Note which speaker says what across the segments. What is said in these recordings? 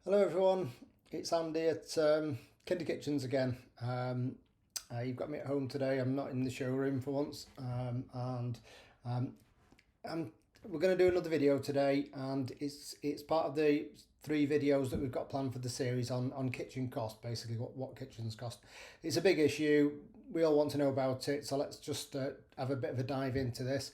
Speaker 1: Hello everyone, it's Andy at Kinder Kitchens again. You've got me at home today. I'm not in the showroom for once, and um, I'm, we're going to do another video today, and it's part of the 3 videos that we've got planned for the series on kitchen cost. Basically, what kitchens cost. It's a big issue. We all want to know about it, so let's just have a bit of a dive into this.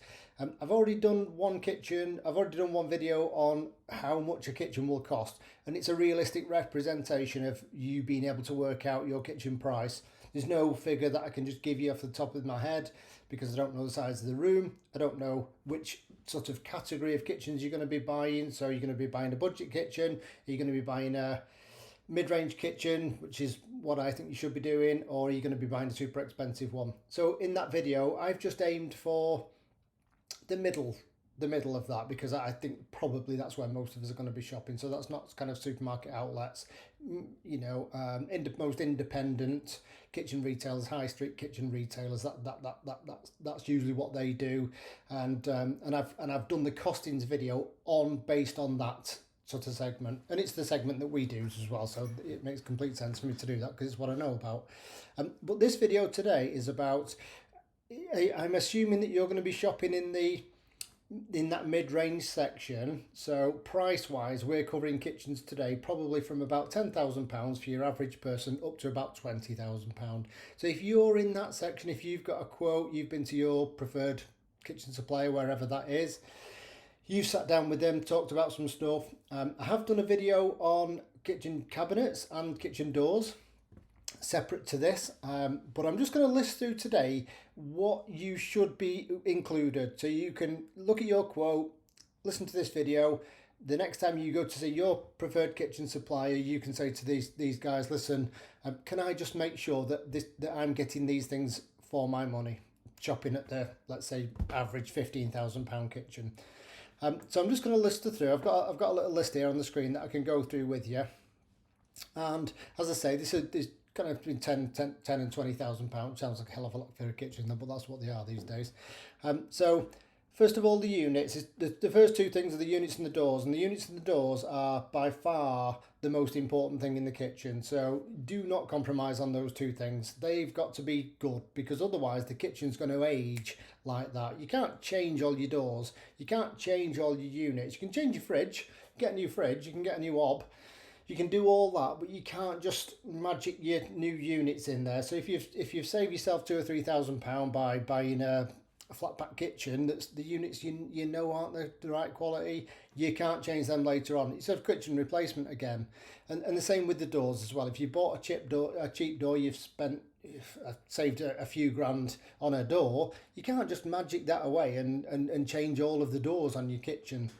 Speaker 1: I've already done one kitchen. I've already done one video on how much a kitchen will cost, and it's a realistic representation of you being able to work out your kitchen price. There's no figure that I can just give you off the top of my head because I don't know the size of the room. I don't know which sort of category of kitchens you're going to be buying. So you're going to be buying a budget kitchen, are you going to be buying a mid-range kitchen, which is what I think you should be doing, or are you going to be buying a super expensive one? So in that video, I've just aimed for the middle of that, because I think probably that's where most of us are going to be shopping. So that's not kind of supermarket outlets, most independent kitchen retailers, high street kitchen retailers. That's usually what they do, and I've done the costings video based on that sort of segment, and it's the segment that we do as well, so it makes complete sense for me to do that because it's what I know about. But this video today is about, I'm assuming that you're going to be shopping in that mid-range section. So price wise, we're covering kitchens today probably from about £10,000 for your average person up to about £20,000. So if you're in that section, if you've got a quote, you've been to your preferred kitchen supplier, wherever that is, you sat down with them, talked about some stuff. I have done a video on kitchen cabinets and kitchen doors separate to this, but I'm just going to list through today what you should be included, so you can look at your quote, listen to this video. The next time you go to see your preferred kitchen supplier, you can say to these guys, listen, can I just make sure that I'm getting these things for my money, shopping at the, let's say, average £15,000 kitchen. So I'm just going to list it through. I've got a little list here on the screen that I can go through with you. And as I say, this is kind of between 10 and £20,000. Sounds like a hell of a lot for a kitchen, but that's what they are these days. So first of all, the units. The first 2 things are the units and the doors, and the units and the doors are by far the most important thing in the kitchen. So do not compromise on those 2 things. They've got to be good, because otherwise the kitchen's going to age like that. You can't change all your doors, you can't change all your units. You can change your fridge, get a new fridge, you can get a new hob, you can do all that, but you can't just magic your new units in there. So if you've saved yourself £2,000 or £3,000 by buying a flat pack kitchen, that's the units you know aren't the right quality, you can't change them later on. It's a kitchen replacement again. And the same with the doors as well. If you bought a cheap door, you've saved a few grand on a door, you can't just magic that away and change all of the doors on your kitchen.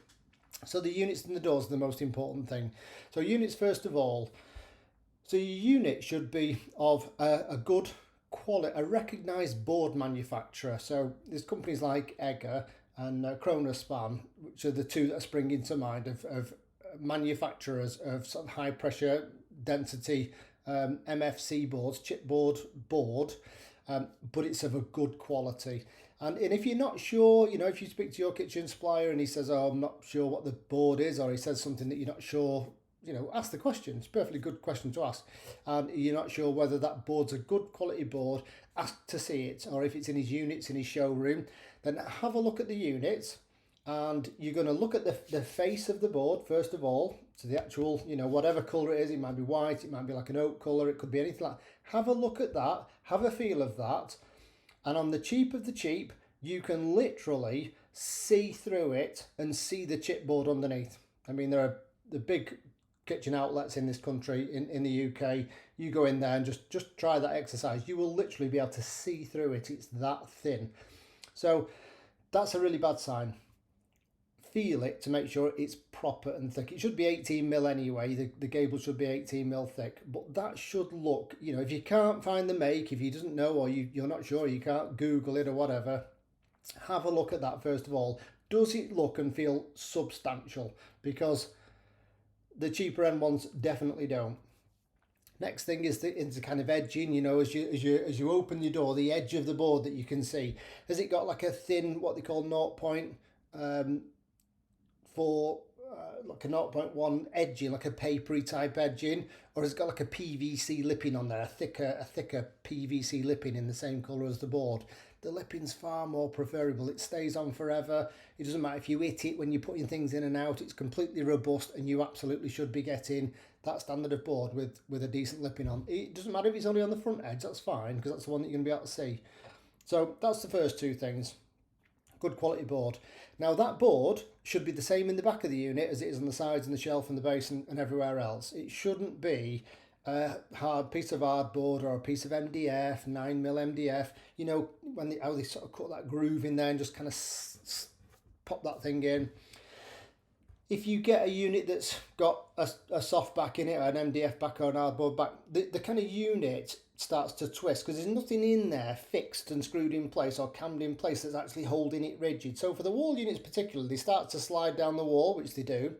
Speaker 1: So the units and the doors are the most important thing. So units first of all. So your unit should be of a good quality, a recognised board manufacturer. So there's companies like Egger and Kronospan, which are the 2 that are springing to mind of manufacturers of sort of high pressure density MFC boards, chipboard board, but it's of a good quality. And if you're not sure, if you speak to your kitchen supplier and he says, oh, I'm not sure what the board is, or he says something that you're not sure, ask the question. It's a perfectly good question to ask. And you're not sure whether that board's a good quality board, ask to see it. Or if it's in his units in his showroom, then have a look at the units. And you're going to look at the face of the board first of all. So the actual, whatever colour it is, it might be white, it might be like an oak colour, it could be anything like that. Have a look at that, have a feel of that. And on the cheap of the cheap, you can literally see through it and see the chipboard underneath. I mean, there are the big kitchen outlets in this country, in the UK. You go in there and just try that exercise. You will literally be able to see through it. It's that thin. So that's a really bad sign. Feel it to make sure it's proper and thick. It should be 18mm anyway. The gable should be 18mm thick, but that should look, if you can't find the make, if you doesn't know, or you're not sure, you can't Google it or whatever, have a look at that first of all. Does it look and feel substantial? Because the cheaper end ones definitely don't. Next thing is the kind of edging, as you open your door, the edge of the board that you can see. Has it got like a thin, what they call 0.4 like a 0.1 edging, like a papery type edging, or has it got like a PVC lipping on there, a thicker PVC lipping in the same colour as the board. The lipping's far more preferable. It stays on forever. It doesn't matter if you hit it when you're putting things in and out. It's completely robust, and you absolutely should be getting that standard of board with a decent lipping on. It doesn't matter if it's only on the front edge, that's fine, because that's the one that you're going to be able to see. So that's the first two things. Good quality board. Now that board should be the same in the back of the unit as it is on the sides and the shelf and the base and everywhere else. It shouldn't be a hard piece of hardboard or a piece of MDF, 9mm MDF. You know, when how they sort of cut that groove in there and just kind of pop that thing in. If you get a unit that's got a soft back in it, or an MDF back or an hardboard back, the kind of unit starts to twist because there's nothing in there fixed and screwed in place or cammed in place that's actually holding it rigid. So for the wall units particularly, they start to slide down the wall, which they do.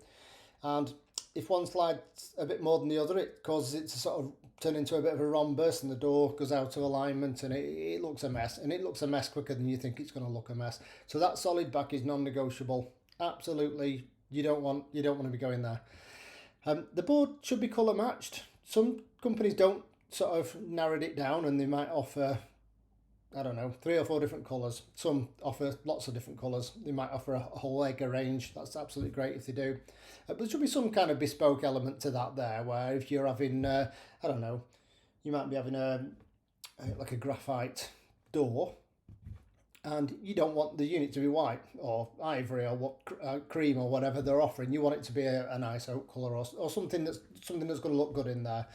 Speaker 1: And if one slides a bit more than the other, it causes it to sort of turn into a bit of a rhombus, and the door goes out of alignment, and it looks a mess. And it looks a mess quicker than you think it's going to look a mess. So that solid back is non-negotiable. Absolutely. You don't want to be going there. The board should be colour matched. Some companies don't sort of narrowed it down, and they might offer, I don't know, 3 or 4 different colours. Some offer lots of different colours. They might offer a whole Lego range. That's absolutely great if they do. But there should be some kind of bespoke element to that there, where if you're having, I don't know, you might be having like a graphite door, and you don't want the unit to be white or ivory or what cream or whatever they're offering. You want it to be a nice oak colour or something that's going to look good in there.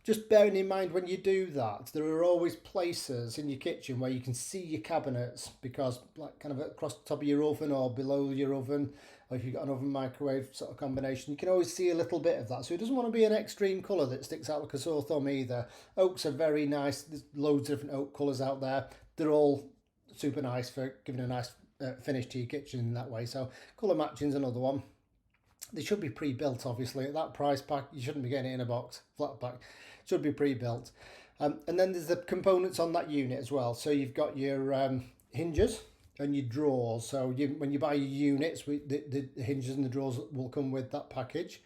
Speaker 1: Just bearing in mind when you do that, there are always places in your kitchen where you can see your cabinets, because like kind of across the top of your oven or below your oven, or if you've got an oven microwave sort of combination, you can always see a little bit of that. So it doesn't want to be an extreme colour that sticks out like a sore thumb either. Oaks are very nice. There's loads of different oak colours out there. They're all super nice for giving a nice finish to your kitchen in that way. So colour matching is another one. They should be pre-built, obviously. At that price pack, you shouldn't be getting it in a box, flat pack. It should be pre-built. And then there's the components on that unit as well. So you've got your hinges and your drawers. So when you buy your units, the hinges and the drawers will come with that package.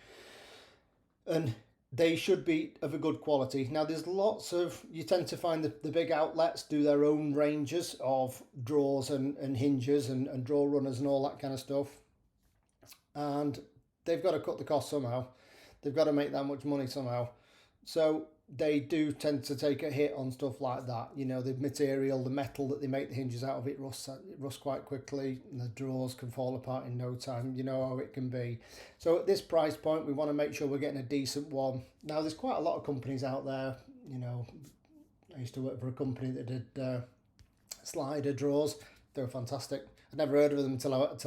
Speaker 1: And they should be of a good quality. Now, there's lots of, you tend to find the big outlets do their own ranges of drawers and hinges and drawer runners and all that kind of stuff. And they've got to cut the cost somehow. They've got to make that much money somehow. So they do tend to take a hit on stuff like that. You know, the material, the metal that they make the hinges out of, it rusts quite quickly, and the drawers can fall apart in no time. You know how it can be. So at this price point, we want to make sure we're getting a decent one. Now, there's quite a lot of companies out there. You know, I used to work for a company that did slider drawers. They were fantastic. I'd never heard of them until I worked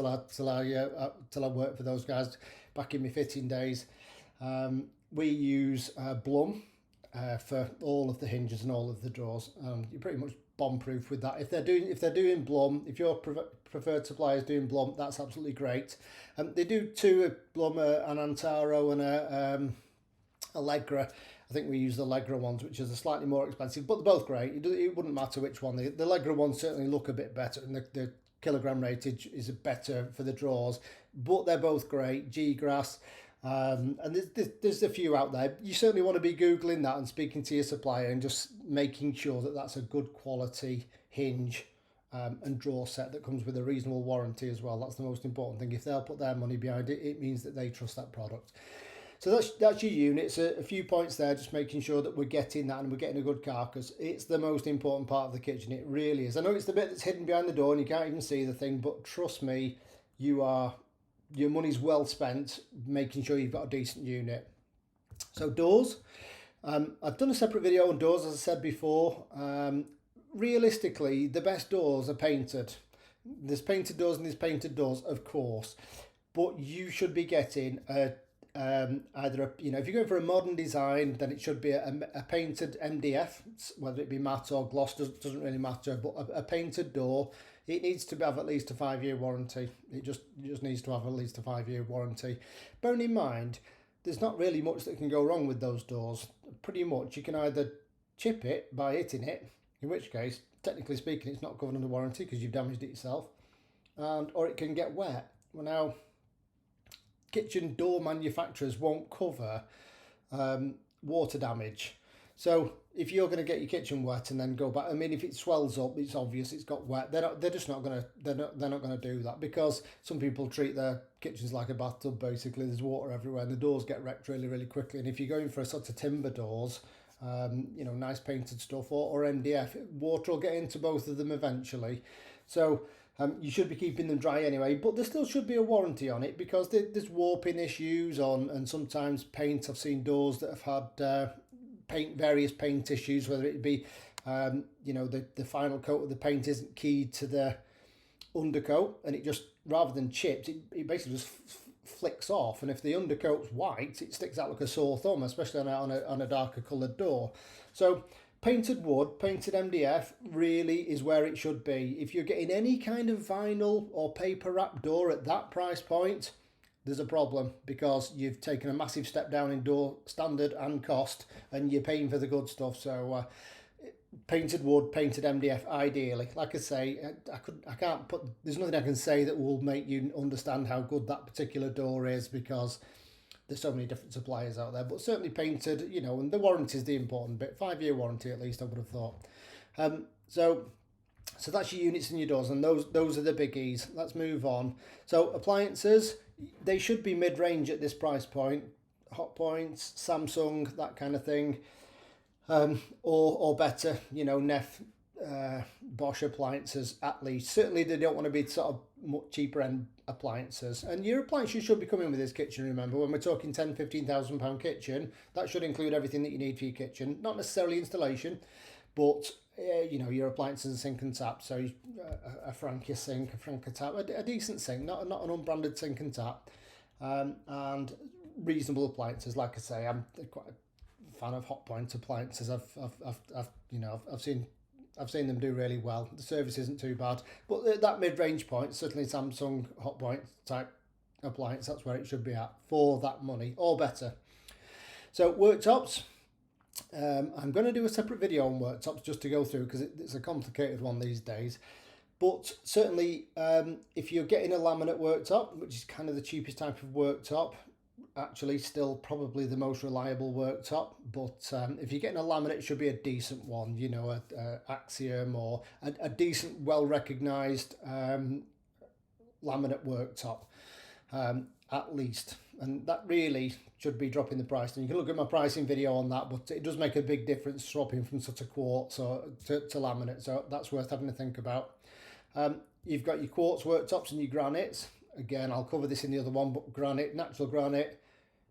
Speaker 1: for those guys back in my fitting days. We use Blum for all of the hinges and all of the drawers. You're pretty much bomb-proof with that. If they're doing Blum, if your preferred supplier is doing Blum, that's absolutely great. They do 2 Blum, an Antaro and a Allegra. I think we use the Allegra ones, which is slightly more expensive, but they're both great. It wouldn't matter which one. The Allegra ones certainly look a bit better, and the kilogram ratage is better for the drawers, but they're both great. G-Grass, and there's a few out there. You certainly want to be Googling that and speaking to your supplier and just making sure that that's a good quality hinge and drawer set that comes with a reasonable warranty as well. That's the most important thing. If they'll put their money behind it, it means that they trust that product. So that's your units. A few points there, just making sure that we're getting that and we're getting a good carcass. It's the most important part of the kitchen. It really is. I know it's the bit that's hidden behind the door and you can't even see the thing, but trust me, your money's well spent making sure you've got a decent unit. So doors. I've done a separate video on doors, as I said before. Realistically, the best doors are painted. There's painted doors and there's painted doors, of course, but you should be getting either if you're going for a modern design, then it should be a painted MDF, whether it be matte or gloss, doesn't really matter, but a painted door. It needs to have at least a 5-year warranty. It just needs to have at least a 5-year warranty. Bearing in mind, there's not really much that can go wrong with those doors. Pretty much you can either chip it by hitting it, in which case, technically speaking, it's not covered under warranty because you've damaged it yourself, or it can get wet. Well, now, kitchen door manufacturers won't cover water damage. So if you're going to get your kitchen wet and then go back, I mean, if it swells up, it's obvious it's got wet. They're just not going to. They're not going to do that, because some people treat their kitchens like a bathtub. Basically, there's water everywhere, and the doors get wrecked really, really quickly. And if you're going for a sort of timber doors, you know, nice painted stuff, or MDF, water will get into both of them eventually. So you should be keeping them dry anyway, but there still should be a warranty on it, because there's warping issues on, and sometimes paint. I've seen doors that have had various paint issues, whether it be you know, the final coat of the paint isn't keyed to the undercoat, and it just, rather than chips, it basically just flicks off, and if the undercoat's white, it sticks out like a sore thumb, especially on a darker coloured door. So painted wood, painted MDF really is where it should be. If you're getting any kind of vinyl or paper wrap door at that price point, there's a problem, because you've taken a massive step down in door standard and cost, and you're paying for the good stuff. So painted wood, painted MDF, ideally. Like I say, I can't put. There's nothing I can say that will make you understand how good that particular door is, because there's so many different suppliers out there. But certainly painted, you know, and the warranty is the important bit. 5-year warranty at least, I would have thought. So that's your units and your doors, and those are the biggies. Let's move on. So appliances, they should be mid-range at this price point. Hotpoints, Samsung, that kind of thing, or better, you know, Neff, Bosch appliances at least. Certainly they don't want to be sort of much cheaper end appliances. And your appliances should be coming with this kitchen, remember. When we're talking £10,000-15,000 kitchen, that should include everything that you need for your kitchen. Not necessarily installation, but you know, your appliances and sink and tap. So a Frankia sink, a Frankia tap, a decent sink, not an unbranded sink and tap, and reasonable appliances. Like I say, I'm quite a fan of Hotpoint appliances. I've seen them do really well. The service isn't too bad, but that mid-range point, certainly Samsung Hotpoint type appliance, that's where it should be at for that money or better. So worktops. I'm going to do a separate video on worktops just to go through, because it's a complicated one these days. But certainly, if you're getting a laminate worktop, which is kind of the cheapest type of worktop, actually still probably the most reliable worktop. But if you're getting a laminate, it should be a decent one, you know, a Axiom or a decent, well-recognised laminate worktop, at least. And that really should be dropping the price. And you can look at my pricing video on that, but it does make a big difference swapping from sort of quartz or to laminate. So that's worth having to think about. You've got your quartz worktops and your granites. Again, I'll cover this in the other one, but granite, natural granite,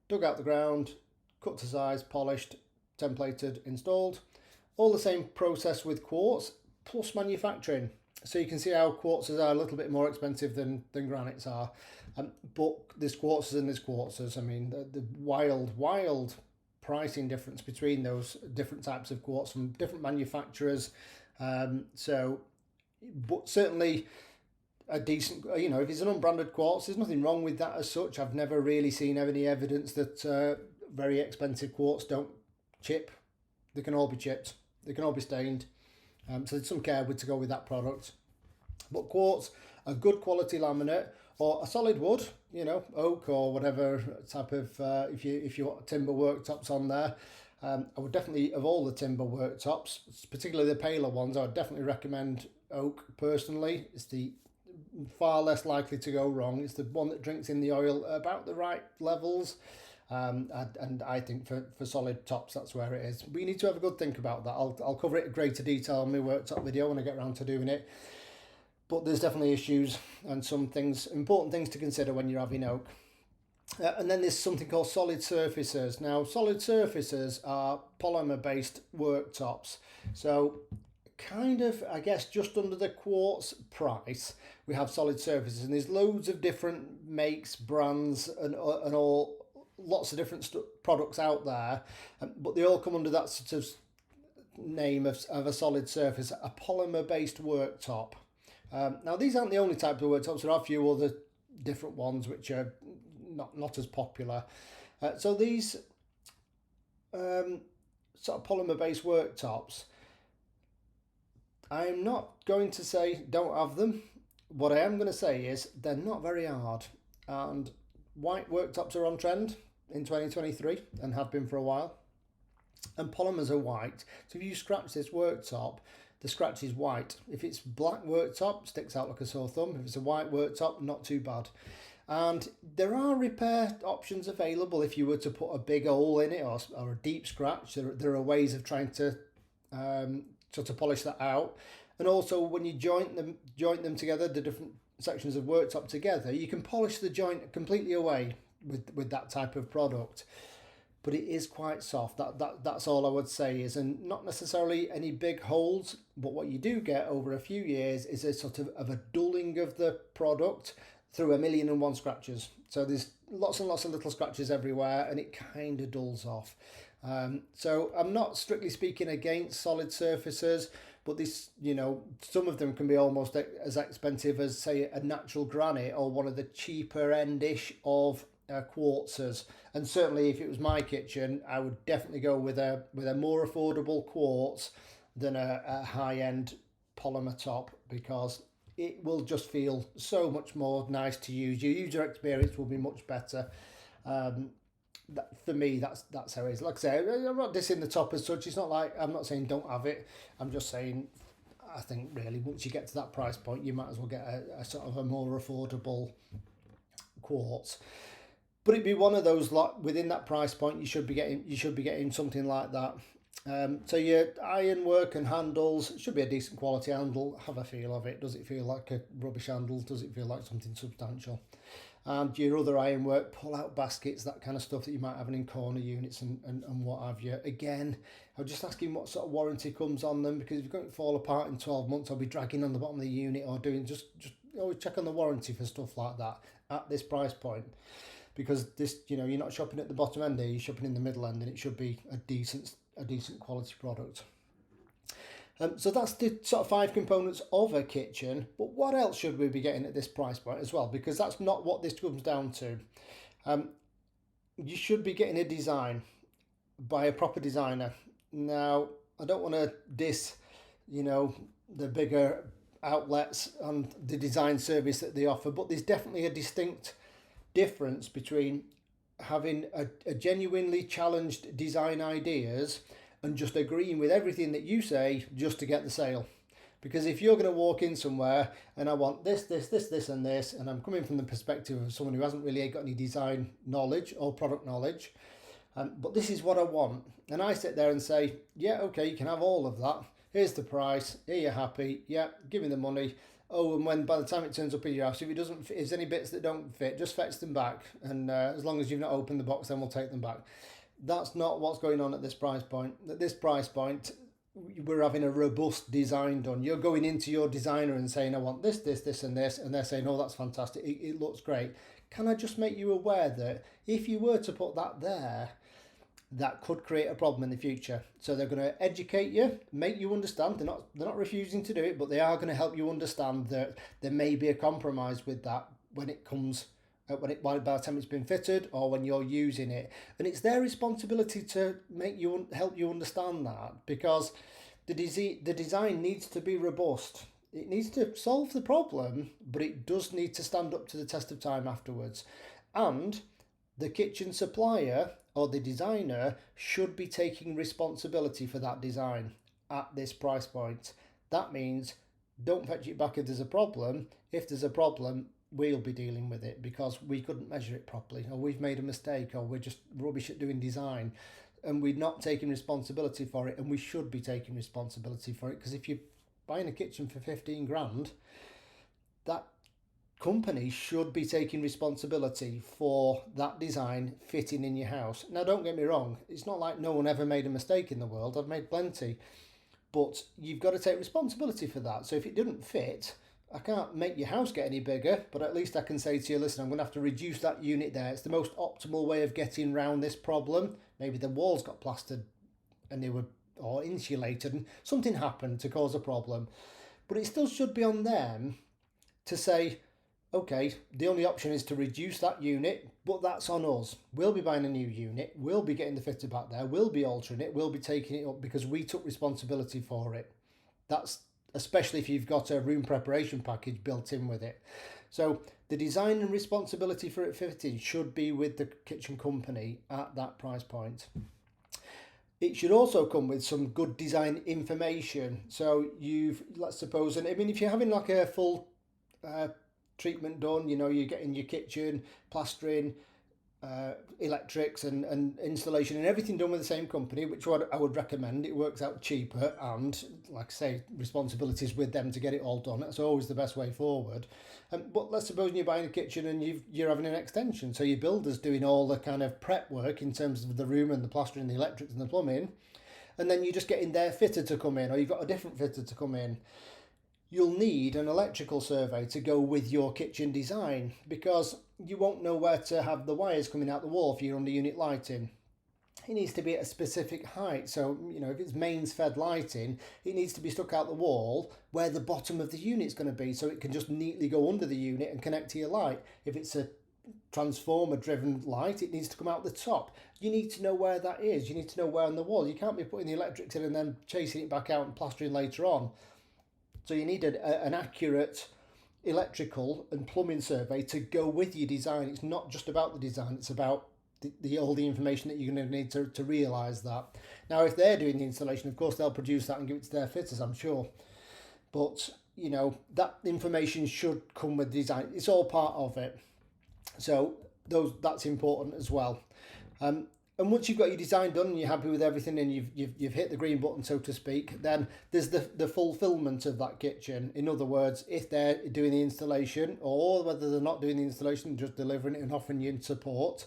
Speaker 1: dug out the ground, cut to size, polished, templated, installed. All the same process with quartz, plus manufacturing. So you can see how quartzes are a little bit more expensive than granites are. But there's quartzes and there's quartzes. I mean, the wild pricing difference between those different types of quartz from different manufacturers. But certainly a decent, you know, if it's an unbranded quartz, there's nothing wrong with that as such. I've never really seen any evidence that very expensive quartz don't chip. They can all be chipped. They can all be stained. So there's some care to go with that product. But quartz, a good quality laminate, or a solid wood, you know, oak or whatever type of, if you want timber worktops on there. I would definitely, of all the timber worktops, particularly the paler ones, I would definitely recommend oak personally. It's the far less likely to go wrong. It's the one that drinks in the oil at about the right levels. And I think for solid tops, that's where it is. But you need to have a good think about that. I'll cover it in greater detail on my worktop video when I get around to doing it. But there's definitely issues and some things, important things to consider when you're having oak. And then there's something called solid surfaces. Now, solid surfaces are polymer-based worktops. So kind of, I guess, just under the quartz price, we have solid surfaces. And there's loads of different makes, brands, and all, lots of different products out there. But they all come under that sort of name of a solid surface, a polymer-based worktop. Now, these aren't the only type of worktops. There are a few other different ones which are not as popular. So these sort of polymer-based worktops, I'm not going to say don't have them. What I am going to say is they're not very hard. And white worktops are on trend in 2023 and have been for a while. And polymers are white. So if you scratch this worktop, the scratch is white. If it's black worktop, sticks out like a sore thumb. If it's a white worktop, not too bad. And there are repair options available if you were to put a big hole in it or a deep scratch. There are ways of trying to sort of polish that out. And also when you joint them together, the different sections of worktop together, you can polish the joint completely away with that type of product. But it is quite soft. That's all I would say is, and not necessarily any big holes, but what you do get over a few years is a sort of a dulling of the product through 1,000,001 scratches. So there's lots and lots of little scratches everywhere, and it kind of dulls off. So I'm not strictly speaking against solid surfaces, but this, some of them can be almost as expensive as, say, a natural granite or one of the cheaper end-ish of quartzes. And certainly if it was my kitchen, I would definitely go with a more affordable quartz than a high-end polymer top, because it will just feel so much more nice to use. Your user experience will be much better. For me, that's how it is. Like I say, I'm not dissing the top as such. It's not like, I'm not saying don't have it. I'm just saying, I think really once you get to that price point, you might as well get a sort of a more affordable quartz. But it'd be one of those within that price point, you should be getting something like that. So your ironwork and handles should be a decent quality handle. Have a feel of it. Does it feel like a rubbish handle? Does it feel like something substantial? And your other ironwork, pull-out baskets, that kind of stuff that you might have in corner units and what have you. Again, I was just asking what sort of warranty comes on them, because if you're going to fall apart in 12 months, I'll be dragging on the bottom of the unit or doing just always check on the warranty for stuff like that at this price point. Because this, you're not shopping at the bottom end here, you're shopping in the middle end, and it should be a decent quality product. So that's the sort of 5 components of a kitchen. But what else should we be getting at this price point as well? Because that's not what this comes down to. You should be getting a design by a proper designer. Now, I don't want to diss, the bigger outlets and the design service that they offer, but there's definitely a distinct difference between having a genuinely challenged design ideas and just agreeing with everything that you say just to get the sale. Because if you're going to walk in somewhere and I want this, and this, and I'm coming from the perspective of someone who hasn't really got any design knowledge or product knowledge, but this is what I want, and I sit there and say, yeah, okay, you can have all of that. Here's the price. Here you're happy. Yeah, give me the money. Oh, and when by the time it turns up in your house, if it doesn't fit, if there's any bits that don't fit, just fetch them back. And as long as you've not opened the box, then we'll take them back. That's not what's going on at this price point. At this price point, we're having a robust design done. You're going into your designer and saying, I want this, and this, and they're saying, oh, that's fantastic. It looks great. Can I just make you aware that if you were to put that there, that could create a problem in the future. So they're going to educate you, make you understand. They're not refusing to do it, but they are going to help you understand that there may be a compromise with that when it comes, by the time it's been fitted or when you're using it. And it's their responsibility to help you understand that, because the design needs to be robust. It needs to solve the problem, but it does need to stand up to the test of time afterwards. And the kitchen supplier or the designer should be taking responsibility for that design at this price point. That means don't fetch it back if there's a problem. If there's a problem, we'll be dealing with it because we couldn't measure it properly, or we've made a mistake, or we're just rubbish at doing design, and we're not taking responsibility for it. And we should be taking responsibility for it, because if you're buying a kitchen for 15 grand, that company should be taking responsibility for that design fitting in your house. Now, don't get me wrong, it's not like no one ever made a mistake in the world. I've made plenty, but you've got to take responsibility for that. So if it didn't fit, I can't make your house get any bigger, but at least I can say to you, listen, I'm going to have to reduce that unit there. It's the most optimal way of getting around this problem. Maybe the walls got plastered and they were or insulated and something happened to cause a problem. But it still should be on them to say, okay, the only option is to reduce that unit, but that's on us. We'll be buying a new unit. We'll be getting the fitter back there. We'll be altering it. We'll be taking it up because we took responsibility for it. That's especially if you've got a room preparation package built in with it. So The design and responsibility for it fitting should be with the kitchen company at that price point. It should also come with some good design information. So let's suppose, and I mean, if you're having like a full treatment done, you're getting your kitchen, plastering, electrics and installation and everything done with the same company, which I would recommend. It works out cheaper, and like I say, responsibilities with them to get it all done. That's always the best way forward. But let's suppose you're buying a kitchen and you're having an extension, so your builder's doing all the kind of prep work in terms of the room and the plastering, the electrics and the plumbing, and then you're just getting their fitter to come in, or you've got a different fitter to come in. You'll need an electrical survey to go with your kitchen design, because you won't know where to have the wires coming out the wall for your under unit lighting. It needs to be at a specific height. So, if it's mains fed lighting, it needs to be stuck out the wall where the bottom of the unit's going to be, so it can just neatly go under the unit and connect to your light. If it's a transformer driven light, it needs to come out the top. You need to know where that is. You need to know where on the wall. You can't be putting the electrics in and then chasing it back out and plastering later on. So you need an accurate electrical and plumbing survey to go with your design. It's not just about the design, it's about all the information that you're going to need to realise that. Now, if they're doing the installation, of course, they'll produce that and give it to their fitters, I'm sure. But, that information should come with design. It's all part of it. So that's important as well. And once you've got your design done and you're happy with everything and you've hit the green button, so to speak, then there's the fulfillment of that kitchen. In other words, if they're doing the installation, or whether they're not doing the installation, just delivering it and offering you support,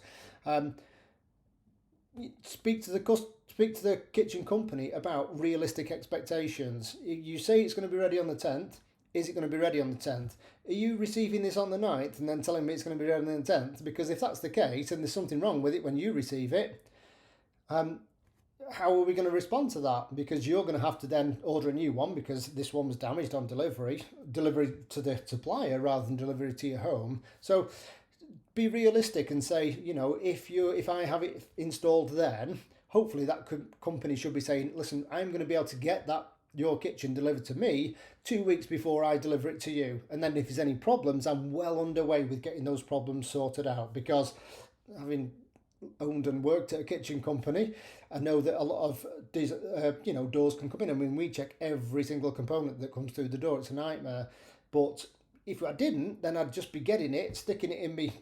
Speaker 1: speak to the kitchen company about realistic expectations. You say it's going to be ready on the 10th. Is it going to be ready on the 10th? Are you receiving this on the 9th and then telling me it's going to be ready on the 10th? Because if that's the case and there's something wrong with it when you receive it, how are we going to respond to that? Because you're going to have to then order a new one because this one was damaged on delivery to the supplier rather than delivery to your home. So be realistic and say, if I have it installed then, hopefully that company should be saying, listen, I'm going to be able to get your kitchen delivered to me 2 weeks before I deliver it to you. And then if there's any problems, I'm well underway with getting those problems sorted out, because having owned and worked at a kitchen company, I know that a lot of these, doors can come in. I mean, we check every single component that comes through the door. It's a nightmare. But if I didn't, then I'd just be getting it, sticking it in my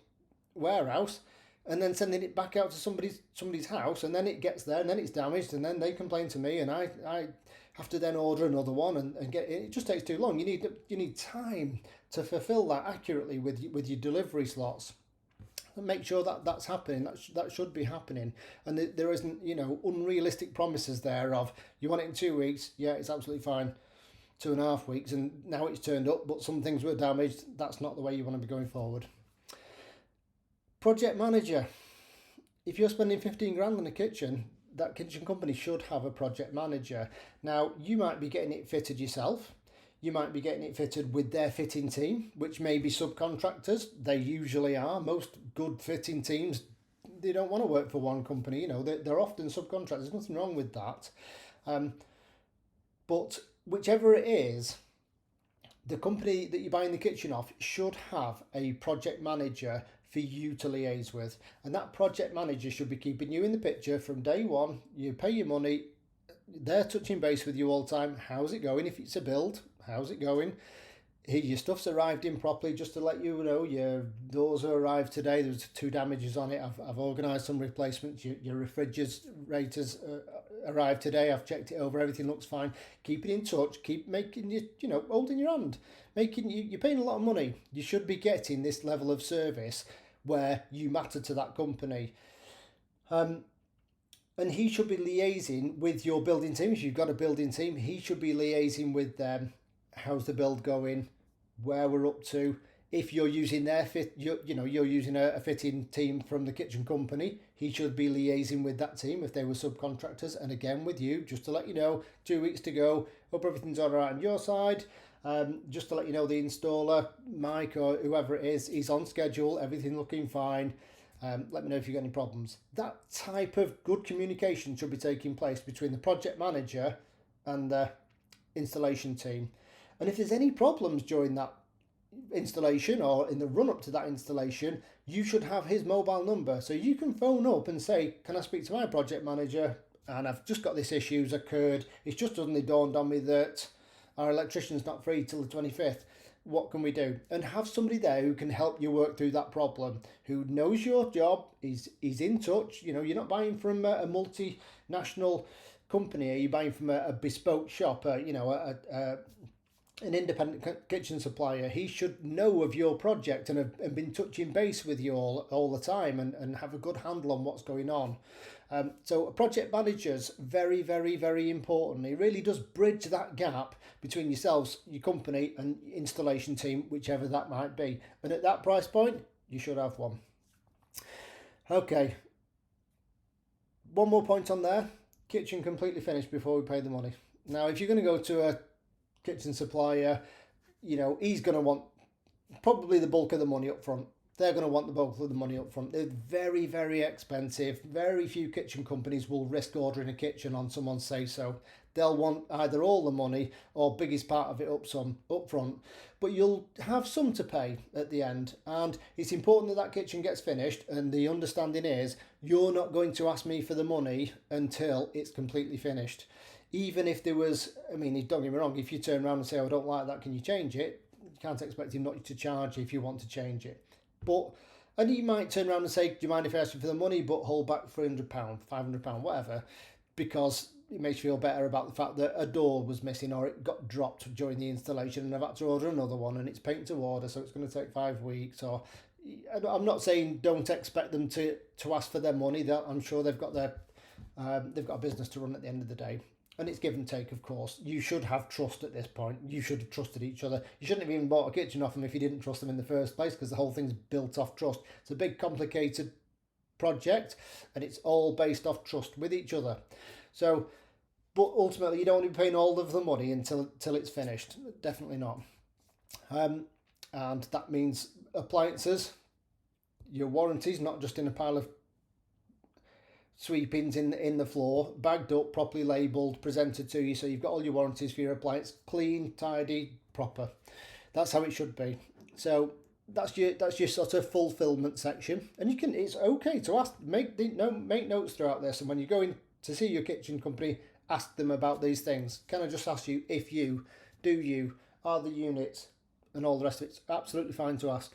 Speaker 1: warehouse, and then sending it back out to somebody's house, and then it gets there, and then it's damaged, and then they complain to me, and I have to then order another one and get it. It just takes too long. You need time to fulfill that accurately with your delivery slots, and make sure that that's happening. That should be happening, and there isn't unrealistic promises there of you want it in 2 weeks. Yeah, it's absolutely fine. 2.5 weeks, and now it's turned up, but some things were damaged. That's not the way you want to be going forward. Project manager. If you're spending 15 grand on a kitchen, that kitchen company should have a project manager. Now, you might be getting it fitted yourself. You might be getting it fitted with their fitting team, which may be subcontractors. They usually are. Most good fitting teams, they don't want to work for one company. They're often subcontractors. There's nothing wrong with that. But whichever it is, the company that you're buying the kitchen off should have a project manager for you to liaise with, and that project manager should be keeping you in the picture from day one. You pay your money, they're touching base with you all the time. How's it going? If it's a build, how's it going? Your stuff's arrived in properly, just to let you know. Your doors have arrived today. There's 2 damages on it. I've organised some replacements. Your refrigerators arrived today. I've checked it over. Everything looks fine. Keep it in touch. Keep making holding your hand. You're paying a lot of money. You should be getting this level of service where you matter to that company. And he should be liaising with your building team. If you've got a building team, he should be liaising with them. How's the build going? Where we're up to? If you're using their you're using a fitting team from the kitchen company, he should be liaising with that team if they were subcontractors. And again, with you, just to let you know, 2 weeks to go. Hope everything's all right on your side. Just to let you know, the installer, Mike or whoever it is, he's on schedule. Everything looking fine. Let me know if you've got any problems. That type of good communication should be taking place between the project manager and the installation team. And if there's any problems during that installation or in the run up to that installation, you should have his mobile number. So you can phone up and say, can I speak to my project manager? And I've just got this issue's occurred. It's just suddenly dawned on me that our electrician's not free till the 25th. What can we do? And have somebody there who can help you work through that problem, who knows your job, is in touch. You know, you're not buying from a multinational company. Are you buying from a bespoke shop? An independent kitchen supplier. He should know of your project and have been touching base with you all the time and have a good handle on what's going on. So a project manager's very, very, very important. It really does bridge that gap between yourselves, your company and installation team, whichever that might be. And at that price point, you should have one. Okay. One more point on there. Kitchen completely finished before we pay the money. Now, if you're going to go to a kitchen supplier, you know, he's going to want probably the bulk of the money up front. They're going to want the bulk of the money up front. They're very, very expensive. Very few kitchen companies will risk ordering a kitchen on someone's say so. They'll want either all the money or biggest part of it up front. But you'll have some to pay at the end. And it's important that kitchen gets finished. And the understanding is you're not going to ask me for the money until it's completely finished. Even if there was, I mean, don't get me wrong, if you turn around and say, oh, I don't like that, can you change it? You can't expect him not to charge you if you want to change it. And he might turn around and say, do you mind if I ask you for the money, but hold back £300, £500, whatever, because it makes you feel better about the fact that a door was missing or it got dropped during the installation and I've had to order another one and it's paint to order, so it's going to take 5 weeks. Or I'm not saying don't expect them to ask for their money. I'm sure they've got a business to run at the end of the day. And it's give and take, of course. You should have trust at this point. You should have trusted each other. You shouldn't have even bought a kitchen off them if you didn't trust them in the first place, because the whole thing's built off trust. It's a big, complicated project, and it's all based off trust with each other. So, but ultimately, you don't want to be paying all of the money until it's finished. Definitely not. And that means appliances, your warranties, not just in a pile of sweepings in the floor, bagged up, properly labelled, presented to you, so you've got all your warranties for your appliance clean, tidy, proper. That's how it should be. So that's your sort of fulfillment section, and it's okay to ask, make notes throughout this, and when you're going to see your kitchen company, ask them about these things. Can I just ask you if you, do you, are the units, and all the rest of it's absolutely fine to ask.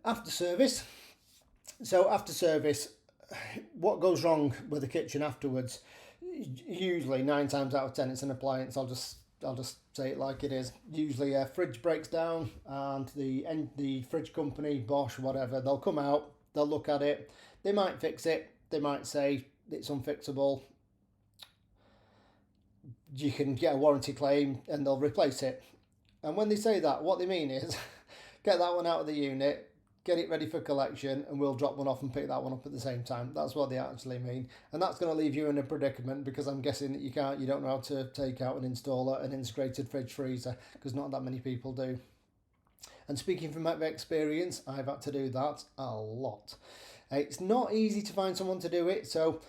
Speaker 1: After service. So after service, what goes wrong with the kitchen afterwards? Usually 9 times out of 10 it's an appliance. I'll just say it like it is. Usually a fridge breaks down and the fridge company, Bosch, whatever, they'll come out, they'll look at it, they might fix it, they might say it's unfixable, you can get a warranty claim and they'll replace it. And when they say that, what they mean is get that one out of the unit, get it ready for collection, and we'll drop one off and pick that one up at the same time. That's what they actually mean. And that's going to leave you in a predicament, because I'm guessing that you don't know how to take out and install an integrated fridge freezer, because not that many people do. And speaking from my experience, I've had to do that a lot. It's not easy to find someone to do it, so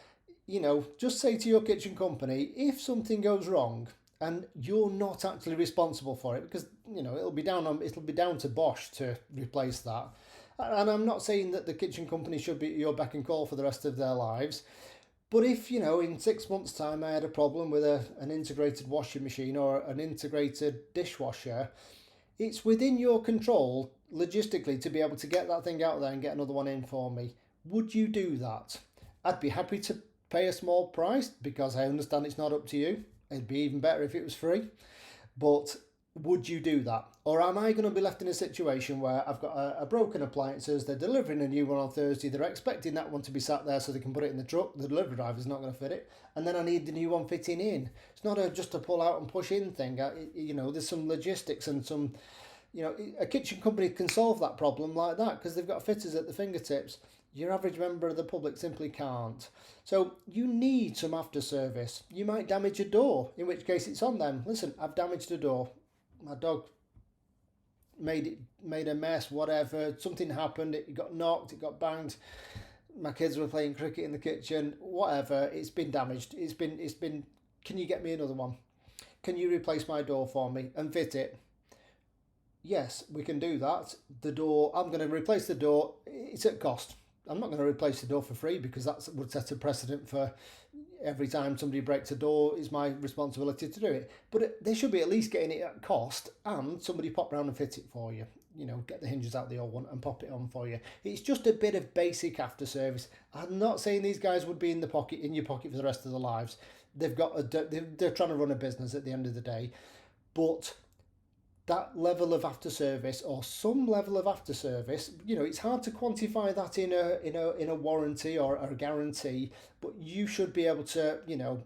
Speaker 1: just say to your kitchen company, if something goes wrong and you're not actually responsible for it, because it'll be down to Bosch to replace that. And I'm not saying that the kitchen company should be at your beck and call for the rest of their lives. But if, in 6 months' time I had a problem with an integrated washing machine or an integrated dishwasher, it's within your control, logistically, to be able to get that thing out there and get another one in for me. Would you do that? I'd be happy to pay a small price, because I understand it's not up to you. It'd be even better if it was free. But would you do that? Or am I going to be left in a situation where I've got a broken appliances, they're delivering a new one on Thursday, they're expecting that one to be sat there so they can put it in the truck, the delivery driver's not going to fit it, and then I need the new one fitting in. It's not just a pull out and push in thing. There's some logistics and some, a kitchen company can solve that problem like that because they've got fitters at the fingertips. Your average member of the public simply can't. So you need some after service. You might damage a door, in which case it's on them. Listen, I've damaged a door. My dog made a mess, whatever. Something happened, it got knocked, it got banged. My kids were playing cricket in the kitchen, whatever. It's been damaged. It's been. Can you get me another one? Can you replace my door for me and fit it? yes, we can do that. The door, I'm going to replace the door. It's at cost. I'm not going to replace the door for free because that would set a precedent for every time somebody breaks a door, it's my responsibility to do it. But they should be at least getting it at cost, and somebody pop round and fit it for you. You know, get the hinges out the old one and pop it on for you. It's just a bit of basic after service. I'm not saying these guys would be in your pocket for the rest of their lives. They've got they're trying to run a business at the end of the day, but that level of after service or some level of after service, you know, it's hard to quantify that in a warranty or a guarantee, but you should be able to, you know,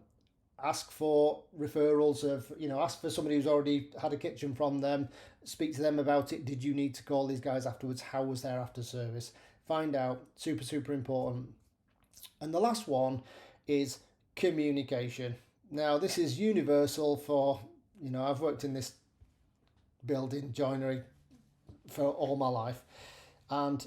Speaker 1: ask for referrals of, you know, ask for somebody who's already had a kitchen from them, speak to them about it. Did you need to call these guys afterwards? How was their after service? Find out. Super important. And the last one is communication. Now, this is universal for, you know, I've worked in this building joinery for all my life, and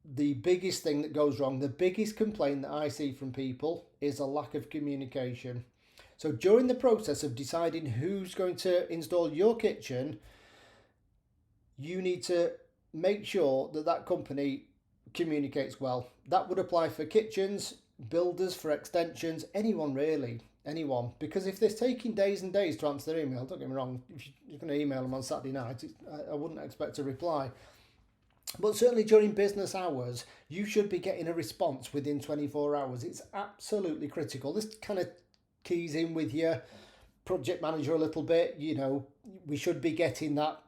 Speaker 1: the biggest thing that goes wrong, the biggest complaint that I see from people is a lack of communication. So during the process of deciding who's going to install your kitchen, you need to make sure that that company communicates well. That would apply for kitchens, builders, for extensions, anyone really. Anyone, because if they're taking days and days to answer their email, don't get me wrong, if you're going to email them on Saturday night, I wouldn't expect a reply. But certainly during business hours, you should be getting a response within 24 hours. It's absolutely critical. This kind of keys in with your project manager a little bit. You know, we should be getting that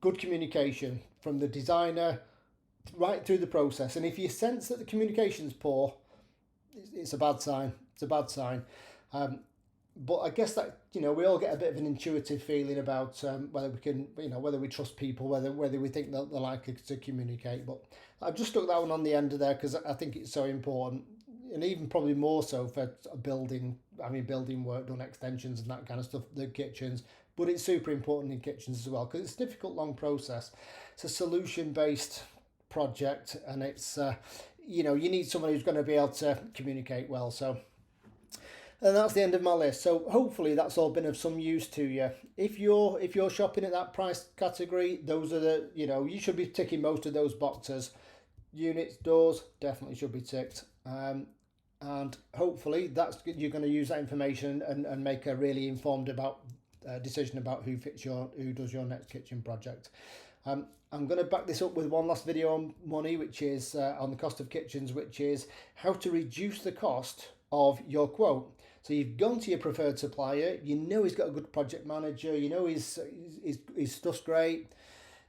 Speaker 1: good communication from the designer right through the process. And if you sense that the communication's poor, it's a bad sign. It's a bad sign. But I guess that, you know, we all get a bit of an intuitive feeling about whether we can, you know, whether we trust people, whether we think that they're likely to communicate. But I've just stuck that one on the end of there because I think it's so important, and even probably more so for building work done, extensions and that kind of stuff, the kitchens. But it's super important in kitchens as well because it's a difficult, long process. It's a solution-based project, and it's you know, you need someone who's going to be able to communicate well. So. And that's the end of my list. So hopefully that's all been of some use to you. If you're shopping at that price category, those are the, you know, you should be ticking most of those boxes. Units, doors, definitely should be ticked. And hopefully you're going to use that information and make a really informed decision about who does your next kitchen project. I'm going to back this up with one last video on money, which is on the cost of kitchens, which is how to reduce the cost of your quote. So you've gone to your preferred supplier, you know he's got a good project manager, you know his stuff's great,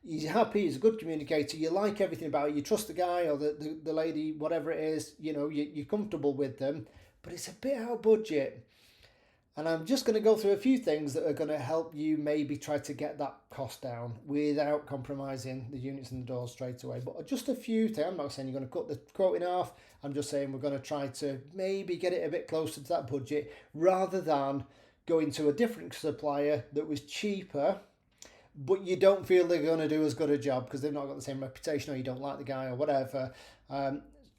Speaker 1: he's happy, he's a good communicator, you like everything about it, you trust the guy or the lady, whatever it is, you know, you're comfortable with them, but it's a bit out of budget. And I'm just going to go through a few things that are going to help you maybe try to get that cost down without compromising the units and the doors straight away. But just a few things. I'm not saying you're going to cut the quote in half. I'm just saying we're going to try to maybe get it a bit closer to that budget rather than going to a different supplier that was cheaper, but you don't feel they're going to do as good a job because they've not got the same reputation or you don't like the guy or whatever.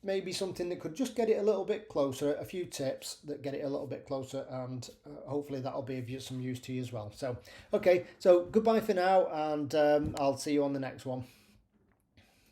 Speaker 1: Maybe something that could just get it a little bit closer, a few tips that get it a little bit closer, and hopefully that'll be of some use to you as well. So, okay, so goodbye for now, and I'll see you on the next one.